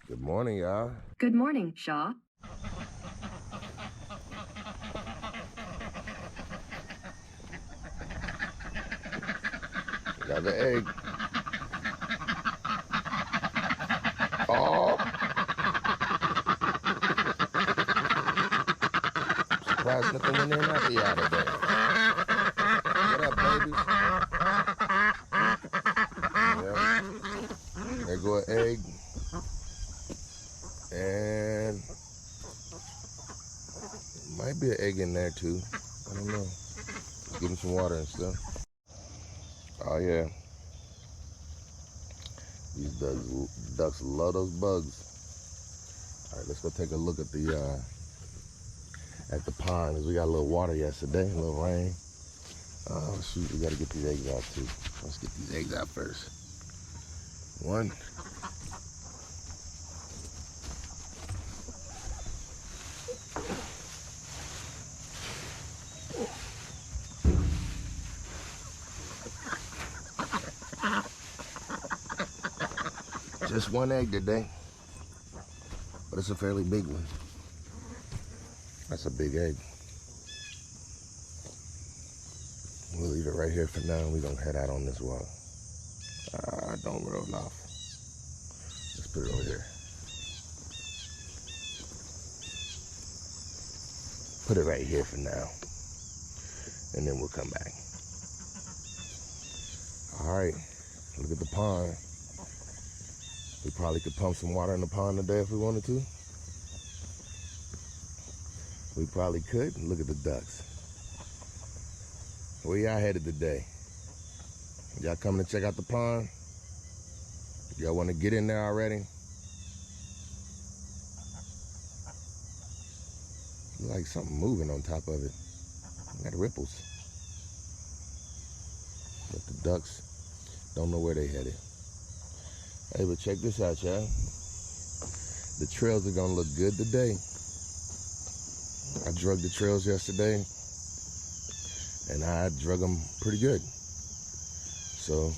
Good morning, y'all. Good morning, Shaw. Another egg. Oh! Surprised nothing went in after y'all today. What up, babies? Yep. There go an egg. And might be an egg in there too. I don't know. Let's give him some water and stuff. Oh yeah. These ducks love those bugs. All right, let's go take a look at the pond. Cause we got a little water yesterday, a little rain. Oh shoot, we gotta get these eggs out too. Let's get these eggs out first. One. Just one egg today, but it's a fairly big one. That's a big egg. We'll leave it right here for now. We're gonna head out on this walk. Don't roll off. Let's put it over here. Put it right here for now, and then we'll come back. All right, look at the pond. We probably could pump some water in the pond today if we wanted to. We probably could. Look at the ducks. Where y'all headed today? Y'all coming to check out the pond? Y'all want to get in there already? Look like something moving on top of it. Got ripples. But the ducks don't know where they headed. Hey, but check this out, y'all. The trails are gonna look good today. I drug the trails yesterday, and I drug them pretty good. So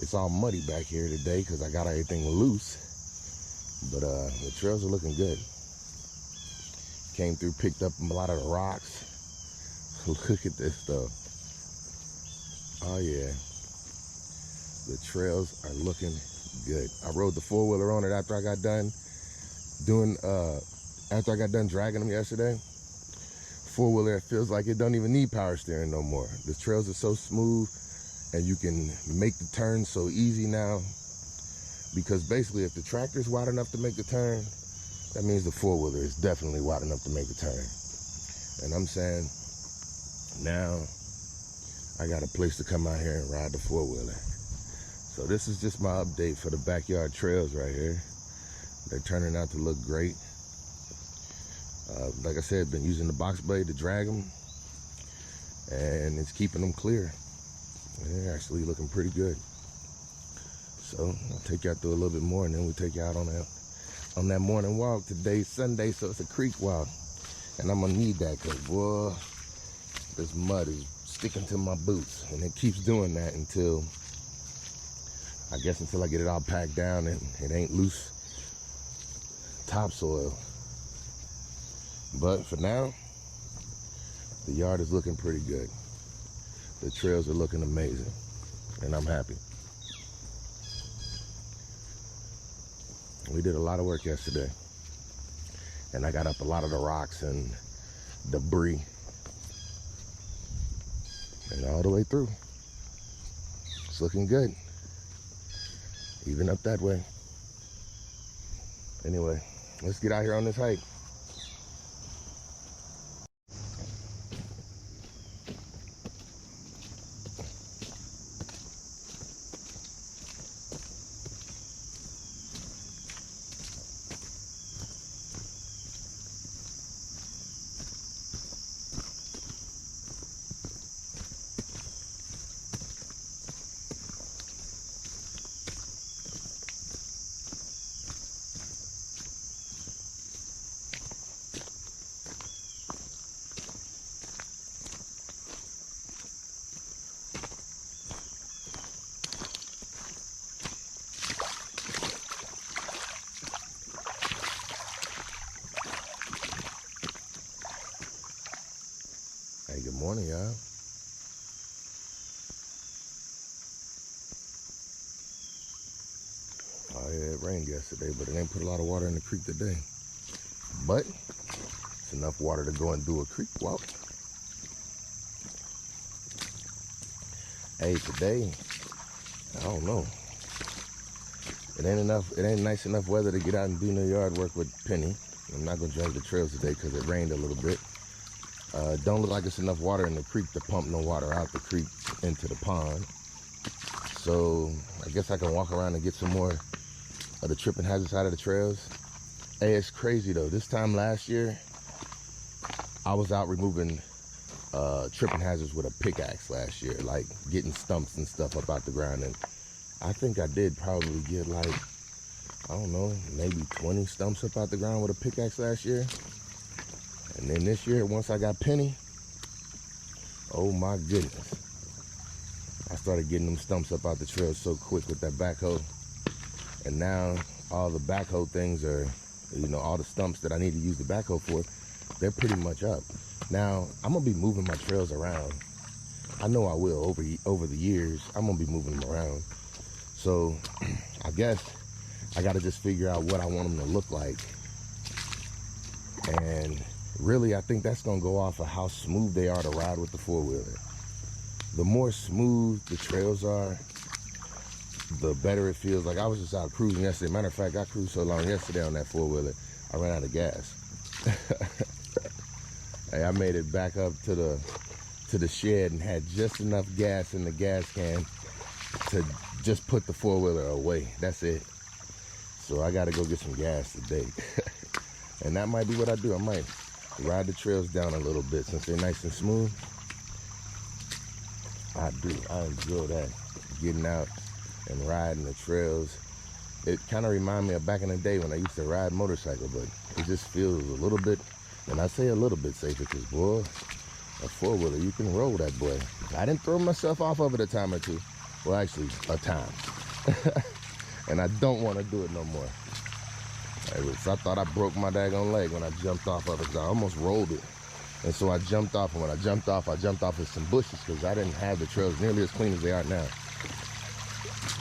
it's all muddy back here today because I got everything loose. But the trails are looking good. Came through, picked up a lot of the rocks. Look at this stuff. Oh yeah. The trails are looking good. I rode the four-wheeler on it after I got done dragging them yesterday. Four-wheeler, it feels like it don't even need power steering no more. The trails are so smooth and you can make the turn so easy now, because basically if the tractor's wide enough to make the turn, that means the four-wheeler is definitely wide enough to make the turn. And I'm saying now I got a place to come out here and ride the four-wheeler. So this is just my update for the backyard trails right here. They're turning out to look great. Like I said, been using the box blade to drag them, and it's keeping them clear. And they're actually looking pretty good. So I'll take y'all through a little bit more, and then we'll take you out on that morning walk. Today's Sunday, so it's a creek walk. And I'm gonna need that because, boy, this mud is sticking to my boots. And it keeps doing that until I get it all packed down and it ain't loose topsoil. But for now, the yard is looking pretty good. The trails are looking amazing, and I'm happy. We did a lot of work yesterday, and I got up a lot of the rocks and debris, and all the way through. It's looking good, even up that way. Anyway, let's get out here on this hike. Hey, good morning, y'all. Oh yeah, it rained yesterday, but it ain't put a lot of water in the creek today. But it's enough water to go and do a creek walk. Hey, today, I don't know. It ain't nice enough weather to get out and do no yard work with Penny. I'm not gonna drag the trails today because it rained a little bit. Don't look like it's enough water in the creek to pump no water out the creek into the pond. So I guess I can walk around and get some more of the tripping hazards out of the trails. Hey, it's crazy though. This time last year, I was out removing tripping hazards with a pickaxe last year, like getting stumps and stuff up out the ground. And I think I did probably get like, I don't know, maybe 20 stumps up out the ground with a pickaxe last year. And then this year, once I got Penny, oh my goodness. I started getting them stumps up out the trail so quick with that backhoe. And now all the backhoe things are, you know, all the stumps that I need to use the backhoe for, they're pretty much up. Now, I'm gonna be moving my trails around. I know I will over the years. I'm gonna be moving them around. So I guess I gotta just figure out what I want them to look like. And really, I think that's gonna go off of how smooth they are to ride with the four-wheeler. The more smooth the trails are, the better it feels. Like I was just out cruising yesterday. Matter of fact, I cruised so long yesterday on that four-wheeler, I ran out of gas. Hey, I made it back up to the shed and had just enough gas in the gas can to just put the four-wheeler away. That's it. So I gotta go get some gas today. And that might be what I do. I might ride the trails down a little bit since they're nice and smooth. I enjoy that, getting out and riding the trails. It kind of reminds me of back in the day when I used to ride motorcycle, but it just feels a little bit, and I say a little bit safer because, boy, a four-wheeler, you can roll that boy. I didn't throw myself off of it a time or two. Well, actually, a time. And I don't want to do it no more. I thought I broke my daggone leg when I jumped off of it. I almost rolled it. And so I jumped off, and when I jumped off with some bushes because I didn't have the trails nearly as clean as they are now.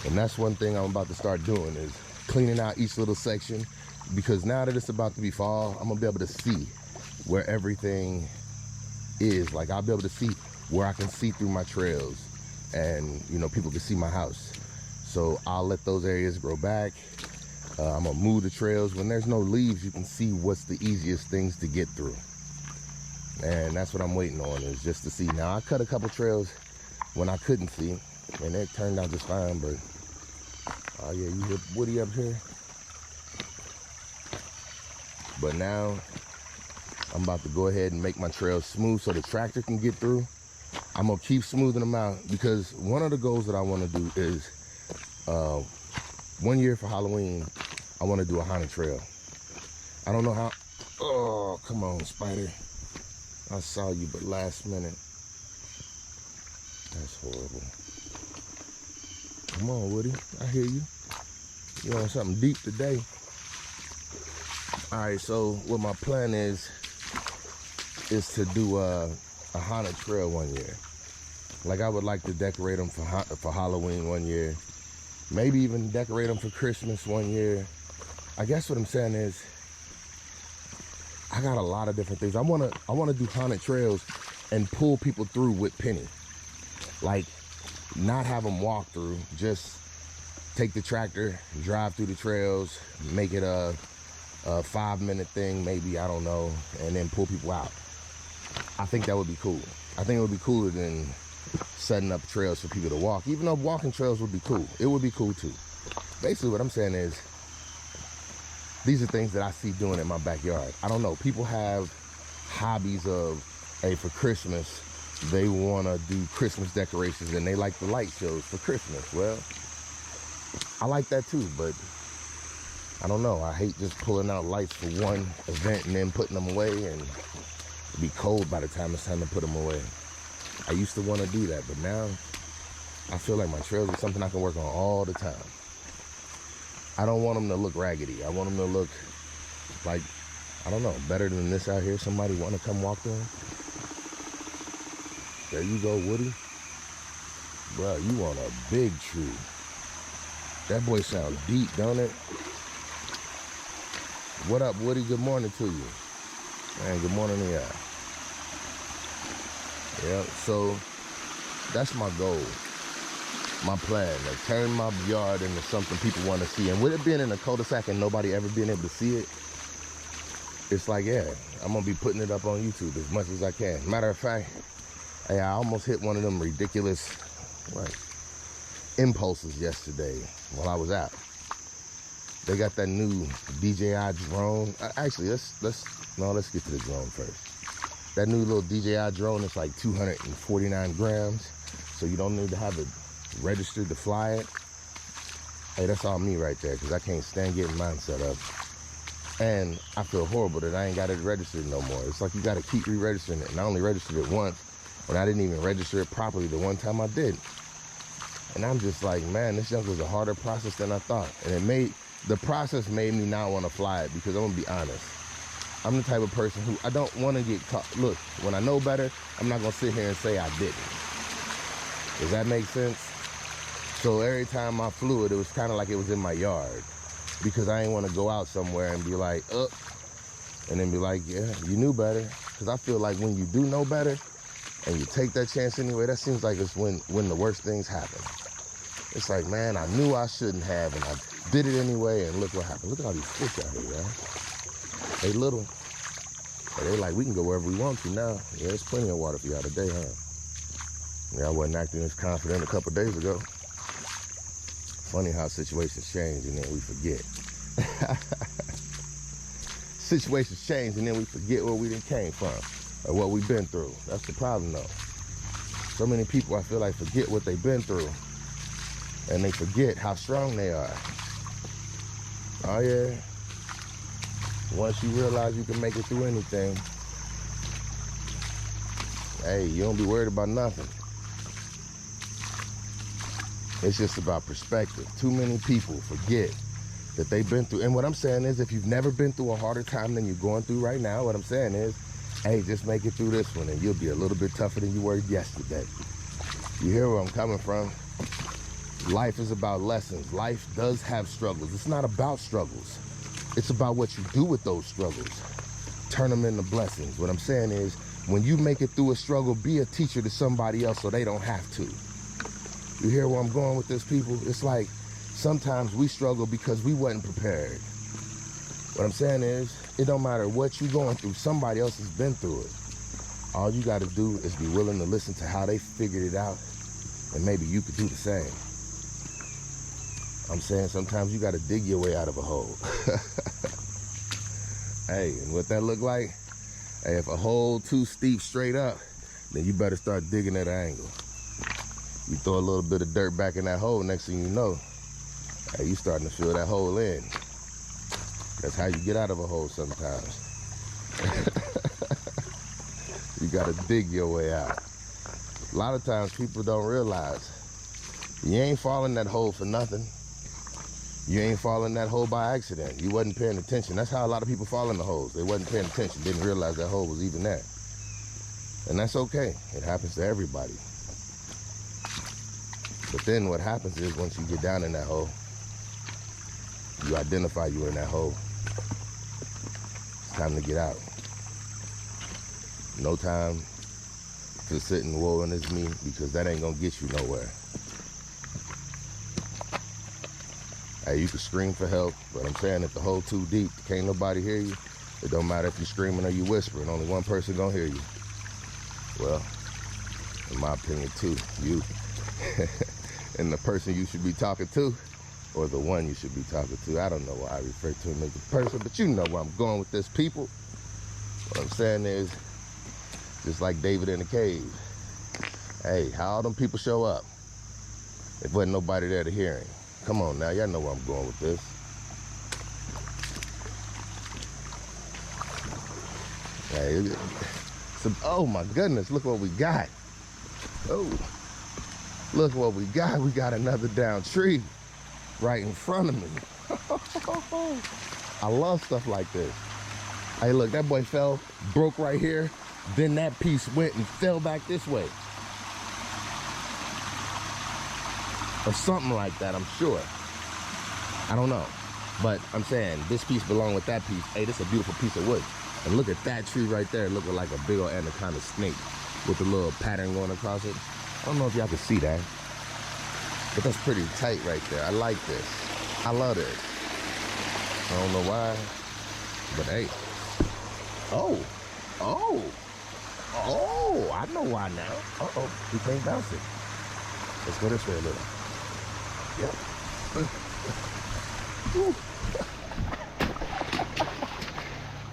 And that's one thing I'm about to start doing is cleaning out each little section, because now that it's about to be fall, I'm gonna be able to see where everything is. Like I'll be able to see where I can see through my trails, and you know, people can see my house. So I'll let those areas grow back. I'm gonna move the trails. When there's no leaves, you can see what's the easiest things to get through. And that's what I'm waiting on, is just to see. Now, I cut a couple trails when I couldn't see, and it turned out just fine, but, oh yeah, you hear Woody up here? But now, I'm about to go ahead and make my trails smooth so the tractor can get through. I'm gonna keep smoothing them out, because one of the goals that I wanna do is, 1 year for Halloween, I wanna do a haunted trail. I don't know how, oh, come on, Spider. I saw you, but last minute. That's horrible. Come on, Woody. I hear you. You want something deep today? All right, so what my plan is to do a haunted trail 1 year. Like I would like to decorate them for Halloween 1 year. Maybe even decorate them for Christmas 1 year. I guess what I'm saying is, I got a lot of different things. I wanna do haunted trails and pull people through with Penny. Like, not have them walk through, just take the tractor, drive through the trails, make it a 5-minute thing, maybe, I don't know, and then pull people out. I think that would be cool. I think it would be cooler than setting up trails for people to walk, even though walking trails would be cool. It would be cool too. Basically what I'm saying is, these are things that I see doing in my backyard. I don't know, people have hobbies of, hey, for Christmas, they wanna do Christmas decorations and they like the light shows for Christmas. Well, I like that too, but I don't know. I hate just pulling out lights for one event and then putting them away, and it'd be cold by the time it's time to put them away. I used to wanna do that, but now I feel like my trails are something I can work on all the time. I don't want them to look raggedy. I want them to look like, I don't know, better than this out here. Somebody want to come walk through them. There you go, Woody. Bro, you want a big tree. That boy sounds deep, don't it? What up, Woody? Good morning to you. Man, good morning to y'all. Yeah, so that's my goal. My plan, like turn my yard into something people want to see. And with it being in a cul-de-sac and nobody ever being able to see it, it's like, yeah, I'm gonna be putting it up on YouTube as much as I can. Matter of fact, hey, I almost hit one of them ridiculous impulses yesterday while I was out. They got that new DJI drone. Actually, let's get to the drone first. That new little DJI drone is like 249 grams, so you don't need to have it registered to fly it. Hey, that's all me right there, because I can't stand getting mine set up. And I feel horrible that I ain't got it registered no more. It's like you got to keep re-registering it. And I only registered it once, and I didn't even register it properly the one time I did. And I'm just like, man, this junk was a harder process than I thought. And the process made me not want to fly it, because I'm going to be honest. I'm the type of person who, I don't want to get caught. Look, when I know better, I'm not going to sit here and say I didn't. Does that make sense? So every time I flew it, it was kind of like it was in my yard, because I didn't want to go out somewhere and be like, and then be like, yeah, you knew better. Because I feel like when you do know better and you take that chance anyway, that seems like it's when the worst things happen. It's like, man, I knew I shouldn't have, and I did it anyway, and look what happened. Look at all these fish out here, y'all. They little. But they like, we can go wherever we want to now. Yeah, there's plenty of water for y'all today, huh? Yeah, I wasn't acting as confident a couple days ago. Funny how situations change and then we forget. Situations change and then we forget where we done came from or what we've been through. That's the problem though. So many people, I feel like, forget what they've been through, and they forget how strong they are. Oh yeah. Once you realize you can make it through anything, hey, you don't be worried about nothing. It's just about perspective. Too many people forget that they've been through. And what I'm saying is, if you've never been through a harder time than you're going through right now, what I'm saying is, hey, just make it through this one and you'll be a little bit tougher than you were yesterday. You hear where I'm coming from? Life is about lessons. Life does have struggles. It's not about struggles. It's about what you do with those struggles. Turn them into blessings. What I'm saying is, when you make it through a struggle, be a teacher to somebody else so they don't have to. You hear where I'm going with this, people? It's like sometimes we struggle because we wasn't prepared. What I'm saying is, it don't matter what you're going through, somebody else has been through it. All you got to do is be willing to listen to how they figured it out, and maybe you could do the same. I'm saying sometimes you got to dig your way out of a hole. Hey, and what that look like? Hey, if a hole too steep straight up, then you better start digging at an angle. You throw a little bit of dirt back in that hole, next thing you know, hey, you starting to fill that hole in. That's how you get out of a hole sometimes. You gotta dig your way out. A lot of times people don't realize you ain't falling that hole for nothing. You ain't falling that hole by accident. You wasn't paying attention. That's how a lot of people fall in the holes. They wasn't paying attention, didn't realize that hole was even there. And that's okay. It happens to everybody. But then what happens is, once you get down in that hole, you identify you in that hole. It's time to get out. No time to sit and woe and it's me, because that ain't gonna get you nowhere. Hey, you can scream for help, but I'm saying if the hole too deep, can't nobody hear you. It don't matter if you're screaming or you whispering, only one person gonna hear you. Well, in my opinion too, you. And the person you should be talking to, or the one you should be talking to. I don't know why I refer to him as a person, but you know where I'm going with this, people. What I'm saying is, just like David in the cave. Hey, how all them people show up if wasn't nobody there to hear him? Come on now, y'all know where I'm going with this. Hey, oh my goodness, look what we got. Oh, look what we got. We got another down tree right in front of me. I love stuff like this. Hey, look, that boy fell, broke right here. Then that piece went and fell back this way. or something like that, I'm sure. I don't know. But I'm saying this piece belonged with that piece. Hey, this is a beautiful piece of wood. And look at that tree right there, looking like a big old anaconda snake with a little pattern going across it. I don't know if y'all can see that, but that's pretty tight right there. I like this. I love this. I don't know why, but hey. Oh, I know why now. Uh-oh, we can't bounce it. Let's go this way a little. Yep.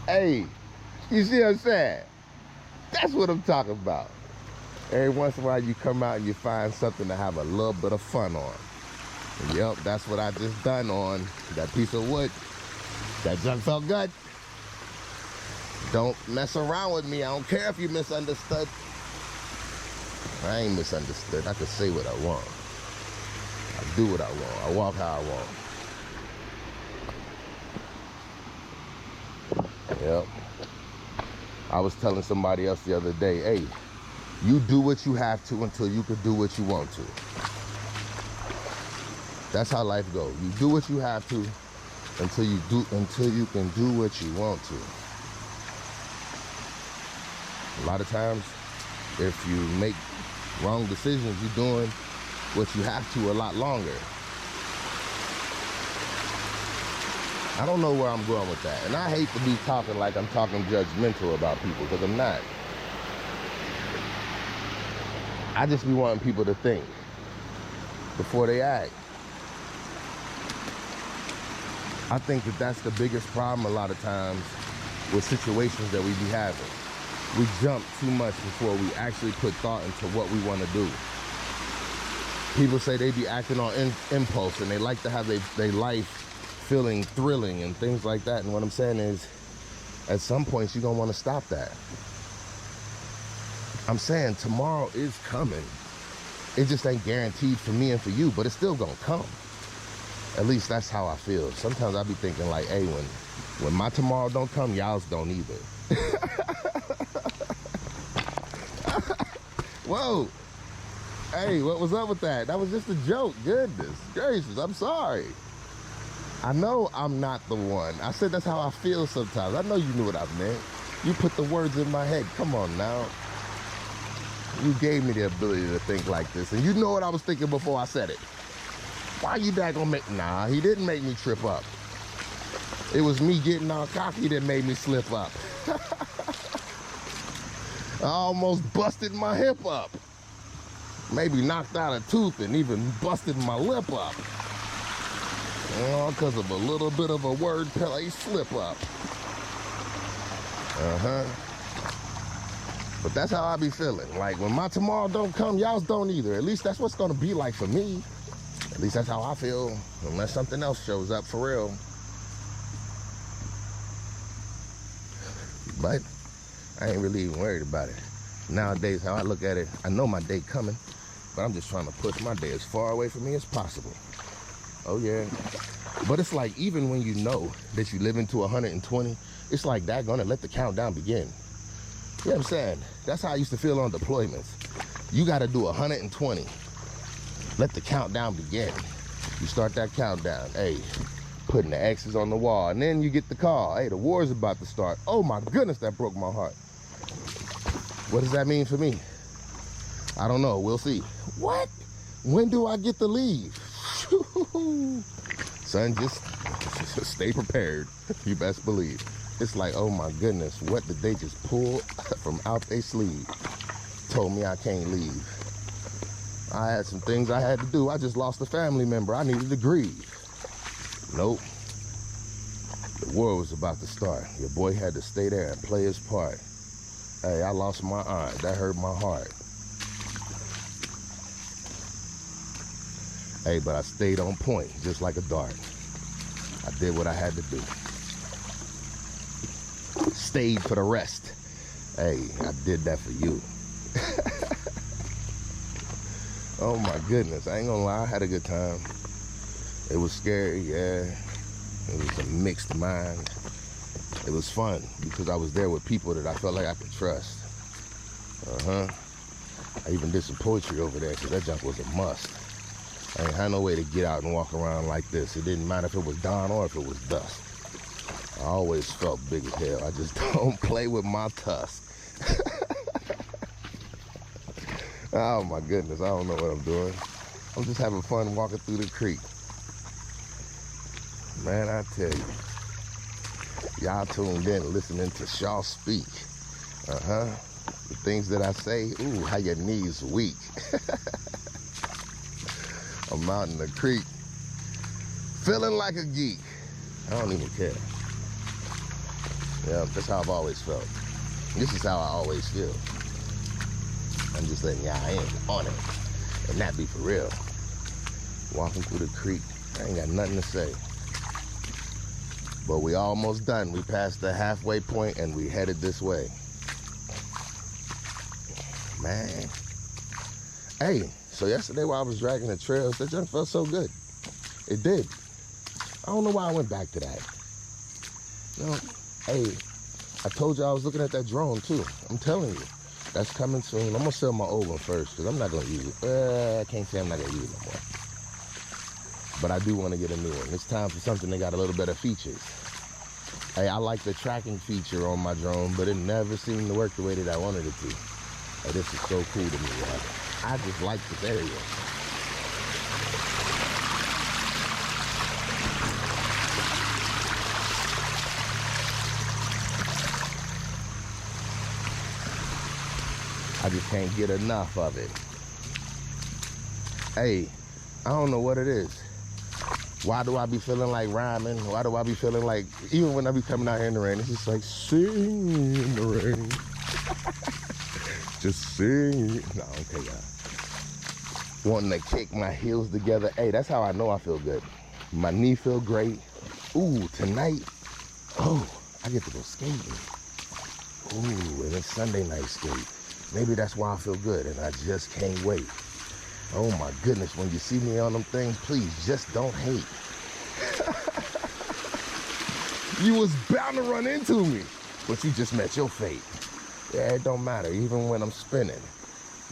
Hey, you see what I'm saying? That's what I'm talking about. Every once in a while you come out and you find something to have a little bit of fun on. And yep, that's what I just done on that piece of wood. That junk felt good. Don't mess around with me. I don't care if you misunderstood. I ain't misunderstood. I can say what I want. I do what I want. I walk how I want. Yep. I was telling somebody else the other day, hey, you do what you have to until you can do what you want to. That's how life goes. You do what you have to until you can do what you want to. A lot of times, if you make wrong decisions, you're doing what you have to a lot longer. I don't know where I'm going with that. And I hate to be talking like I'm talking judgmental about people, because I'm not. I just be wanting people to think before they act. I think that that's the biggest problem a lot of times with situations that we be having. We jump too much before we actually put thought into what we want to do. People say they be acting on impulse and they like to have their life feeling thrilling and things like that. And what I'm saying is, at some point, you're gonna want to stop that. I'm saying tomorrow is coming. It just ain't guaranteed for me and for you, but it's still gonna come. At least that's how I feel. Sometimes I be thinking like, hey, when my tomorrow don't come, y'all's don't either. Whoa. Hey, what was up with that? That was just a joke. Goodness gracious, I'm sorry. I know I'm not the one. I said that's how I feel sometimes. I know you knew what I meant. You put the words in my head. Come on now. You gave me the ability to think like this. And you know what I was thinking before I said it. Why you back gonna make... Nah, he didn't make me trip up. It was me getting all cocky that made me slip up. I almost busted my hip up. Maybe knocked out a tooth and even busted my lip up. All because of a little bit of a wordplay slip up. But that's how I be feeling. Like when my tomorrow don't come, y'all's don't either. At least that's what's gonna be like for me. At least that's how I feel, unless something else shows up for real. But I ain't really even worried about it. Nowadays, how I look at it, I know my day coming, but I'm just trying to push my day as far away from me as possible. Oh yeah. But it's like, even when you know that you live into 120, it's like that gonna let the countdown begin. You know what I'm saying? That's how I used to feel on deployments. You gotta do 120. Let the countdown begin. You start that countdown. Hey, putting the X's on the wall. And then you get the call. Hey, the war's about to start. Oh my goodness, that broke my heart. What does that mean for me? I don't know. We'll see. What? When do I get to leave? Son, just stay prepared. You best believe. It's like, oh my goodness, what did they just pull from out their sleeve? Told me I can't leave. I had some things I had to do. I just lost a family member. I needed to grieve. Nope. The war was about to start. Your boy had to stay there and play his part. Hey, I lost my aunt. That hurt my heart. Hey, but I stayed on point, just like a dart. I did what I had to do. Stayed for the rest. Hey, I did that for you. Oh my goodness, I ain't gonna lie, I had a good time. It was scary, yeah. It was a mixed mind. It was fun because I was there with people that I felt like I could trust. I even did some poetry over there because that junk was a must. I ain't had no way to get out and walk around like this. It didn't matter if it was dawn or if it was dusk. I always felt big as hell. I just don't play with my tusk. Oh my goodness, I don't know what I'm doing. I'm just having fun walking through the creek. Man, I tell you. Y'all tuned in listening to Shaw speak. The things that I say, ooh, how your knees weak. I'm out in the creek, feeling like a geek. I don't even care. Yeah, that's how I've always felt. This is how I always feel. I'm just letting y'all in on it. And that be for real. Walking through the creek, I ain't got nothing to say. But we almost done. We passed the halfway point and we headed this way. Man. Hey, so yesterday while I was dragging the trails, that junk felt so good. It did. I don't know why I went back to that. You know, hey, I told you I was looking at that drone too. I'm telling you, that's coming soon. I'm gonna sell my old one first because I'm not gonna use it. I can't say I'm not gonna use it no more. But I do want to get a new one. It's time for something that got a little better features. Hey, I like the tracking feature on my drone, but it never seemed to work the way that I wanted it to. Hey, this is so cool to me, y'all. I just like this area. I just can't get enough of it. Hey, I don't know what it is. Why do I be feeling like rhyming? Why do I be feeling like, even when I be coming out here in the rain, it's just like, sing in the rain. Just sing. No, okay, y'all. Wanting to kick my heels together. Hey, that's how I know I feel good. My knee feel great. Ooh, tonight, oh, I get to go skating. Ooh, and it's Sunday night skate. Maybe that's why I feel good, and I just can't wait. Oh my goodness, when you see me on them things, please just don't hate. You was bound to run into me, but you just met your fate. Yeah, it don't matter, even when I'm spinning.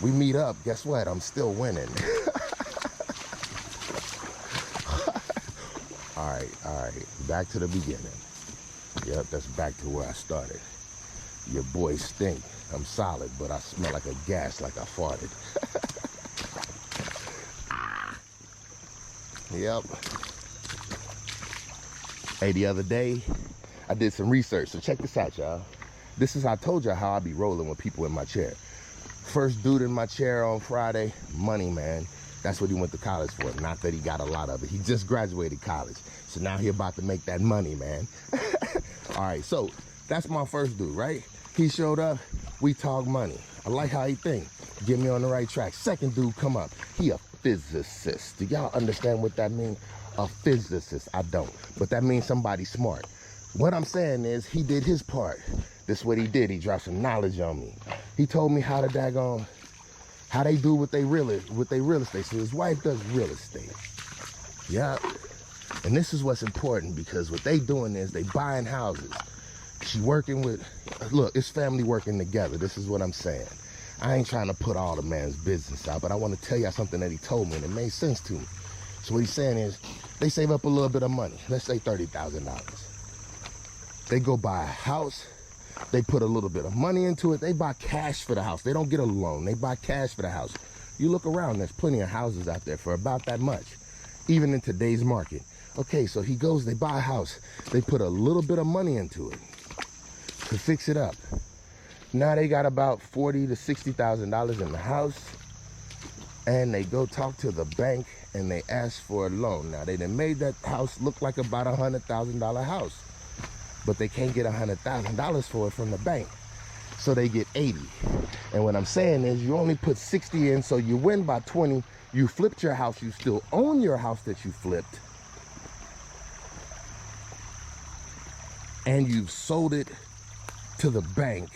We meet up, guess what? I'm still winning. All right, back to the beginning. Yep, that's back to where I started. Your boy stink. I'm solid, but I smell like a gas, like I farted. Yep. Hey, the other day, I did some research. So check this out, y'all. This is how I told y'all how I be rolling with people in my chair. First dude in my chair on Friday, money, man. That's what he went to college for. Not that he got a lot of it. He just graduated college. So now he about to make that money, man. All right, so that's my first dude, right? He showed up, we talk money. I like how he think. Get me on the right track. Second dude come up, he a physicist. Do y'all understand what that means? A physicist, I don't. But that means somebody smart. What I'm saying is he did his part. This is what he did. He dropped some knowledge on me. He told me how to daggone, how they do with their real estate. So his wife does real estate. Yeah. And this is what's important because what they doing is they buying houses. She working with, look, it's family working together. This is what I'm saying. I ain't trying to put all the man's business out, but I want to tell y'all something that he told me and it made sense to me. So what he's saying is they save up a little bit of money. Let's say $30,000. They go buy a house. They put a little bit of money into it. They buy cash for the house. They don't get a loan. They buy cash for the house. You look around, there's plenty of houses out there for about that much, even in today's market. Okay, so he goes, they buy a house. They put a little bit of money into it to fix it up. Now they got about $40,000 to $60,000 in the house, and they go talk to the bank and they ask for a loan. Now they done made that house look like about $100,000 house, but they can't get $100,000 for it from the bank, so they get 80. And what I'm saying is you only put 60 in, so you win by 20. You flipped your house, you still own your house that you flipped, and you've sold it to the bank,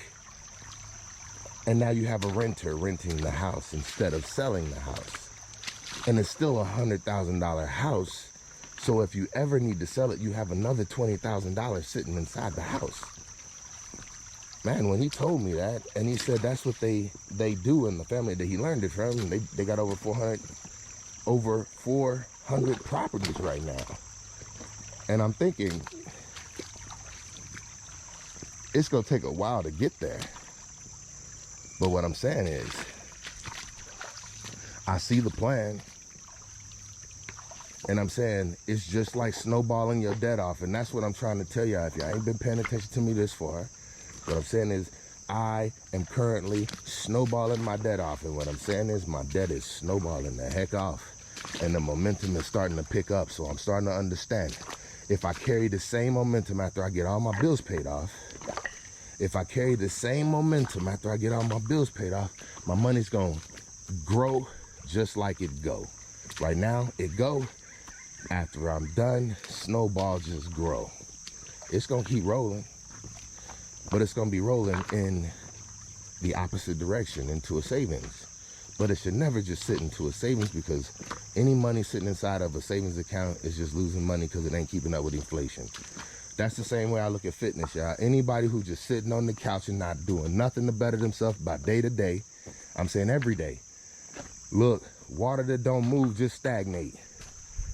and now you have a renter renting the house instead of selling the house. And it's still a $100,000 house, so if you ever need to sell it, you have another $20,000 sitting inside the house. Man, when he told me that, and he said that's what they do in the family that he learned it from, they got over 400 400 properties right now. And I'm thinking, it's gonna take a while to get there. But what I'm saying is, I see the plan. And I'm saying, it's just like snowballing your debt off. And that's what I'm trying to tell y'all. If y'all ain't been paying attention to me this far, what I'm saying is, I am currently snowballing my debt off. And what I'm saying is, my debt is snowballing the heck off. And the momentum is starting to pick up. So I'm starting to understand. If I carry the same momentum after I get all my bills paid off, if I carry the same momentum after I get all my bills paid off, my money's gonna grow just like it go. Right now, it go. After I'm done, snowball just grow. It's gonna keep rolling, but it's gonna be rolling in the opposite direction, into a savings. But it should never just sit into a savings, because any money sitting inside of a savings account is just losing money because it ain't keeping up with inflation. That's the same way I look at fitness, y'all. Anybody who just sitting on the couch and not doing nothing to better themselves by day to day, I'm saying every day. Look, water that don't move just stagnate.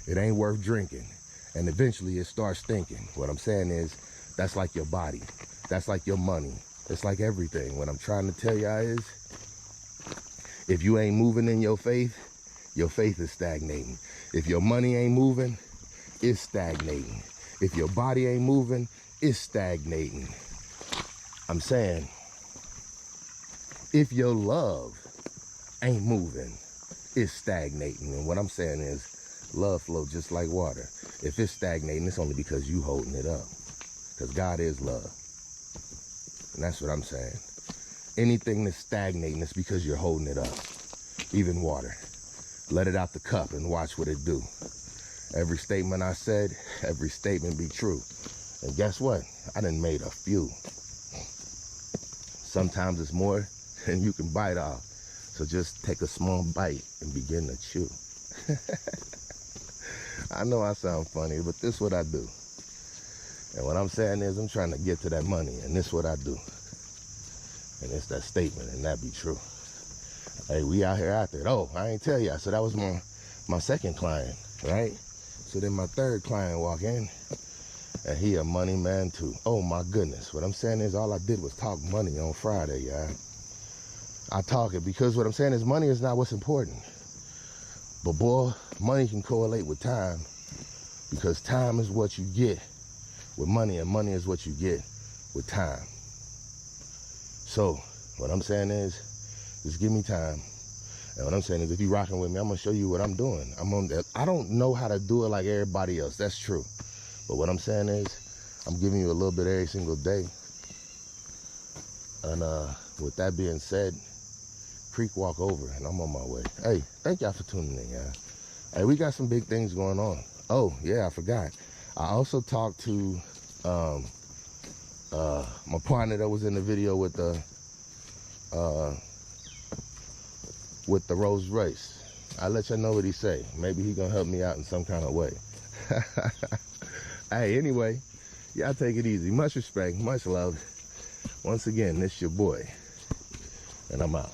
It ain't worth drinking. And eventually it starts stinking. What I'm saying is, that's like your body. That's like your money. It's like everything. What I'm trying to tell y'all is, if you ain't moving in your faith is stagnating. If your money ain't moving, it's stagnating. If your body ain't moving, it's stagnating. I'm saying, if your love ain't moving, it's stagnating. And what I'm saying is, love flows just like water. If it's stagnating, it's only because you holding it up. Because God is love. And that's what I'm saying. Anything that's stagnating, it's because you're holding it up. Even water. Let it out the cup and watch what it do. Every statement I said, every statement be true. And guess what? I done made a few. Sometimes it's more than you can bite off. So just take a small bite and begin to chew. I know I sound funny, but this is what I do. And what I'm saying is, I'm trying to get to that money, and this is what I do. And it's that statement, and that be true. Hey, we out here out there. Oh, I ain't tell y'all. So that was my second client, right? So then my third client walk in, and he a money man too. Oh my goodness. What I'm saying is, all I did was talk money on Friday, y'all. I talk it because what I'm saying is, money is not what's important. But boy, money can correlate with time, because time is what you get with money, and money is what you get with time. So what I'm saying is, just give me time. And what I'm saying is, if you're rocking with me, I'm gonna show you what I'm doing. I don't know how to do it like everybody else. That's true. But what I'm saying is, I'm giving you a little bit every single day. And with that being said, creek walk over, and I'm on my way. Hey, thank y'all for tuning in, y'all. Hey, we got some big things going on. Oh yeah, I forgot. I also talked to my partner that was in the video with the Rolls Royce. I'll let y'all know what he say. Maybe he gonna help me out in some kind of way. Hey, anyway, y'all take it easy. Much respect, much love. Once again, this your boy, and I'm out.